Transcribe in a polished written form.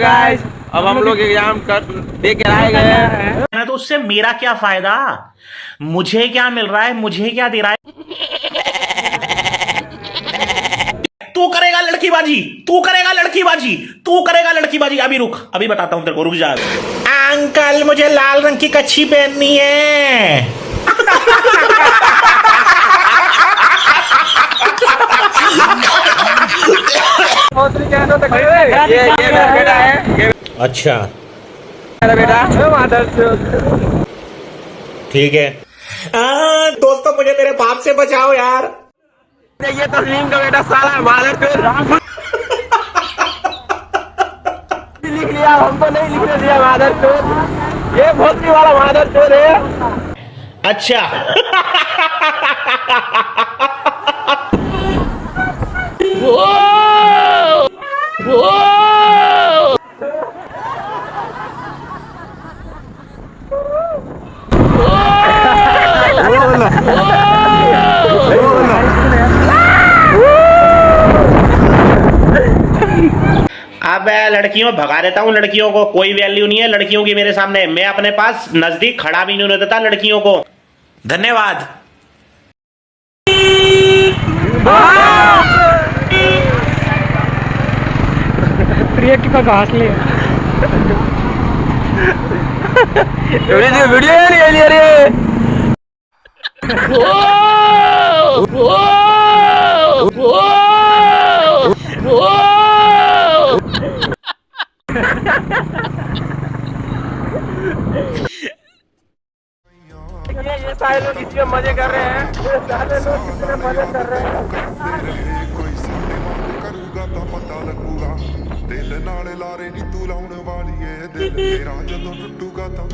Guys, अब हम लोग एग्जाम कर दे के आए गए हैं। तो उससे मेरा क्या फायदा, मुझे क्या मिल रहा है, मुझे क्या दे रहा है। तू करेगा लड़कीबाजी, तू करेगा लड़कीबाजी, तू करेगा लड़कीबाजी। अभी रुक, अभी बताता हूं तेरे को, रुक जा। अंकल मुझे लाल रंग की कच्छी पहननी है। ये मेरा बेटा है। अच्छा मेरा बेटा ठीक है। दोस्तों मुझे मेरे बाप से बचाओ यार। ये तस्लीम का बेटा साला मादर चोद लिख लिया, हमको नहीं लिखने दिया मादर चोद। ये भोसड़ी वाला मादर चोद है। अच्छा अब लड़कियों भगा देता हूँ, लड़कियों को कोई वैल्यू नहीं है लड़कियों की मेरे सामने। मैं अपने पास नजदीक खड़ा भी नहीं होने देता लड़कियों को। धन्यवाद। रिएक्ट का घास ले वीडियो नहीं ले रही। ये सारे लोग इसमें मजे कर रहे हैं। ये सारे लोग कितने मजे कर रहे हैं। ਕੋਈ ਸਾਡੇ ਵਾਂਗ ਕਰੂਗਾ ਤਾਂ ਪਤਾ ਲੱਗੂਗਾ ਦਿਲ ਨਾਲ ਲਾਰੇ ਨੀ ਤੂੰ ਲਾਉਣ ਵਾਲੀ ਏ ਦਿਲ ਤੇਰਾ ਜਦੋਂ ਟੁੱਟੂਗਾ ਤਾਂ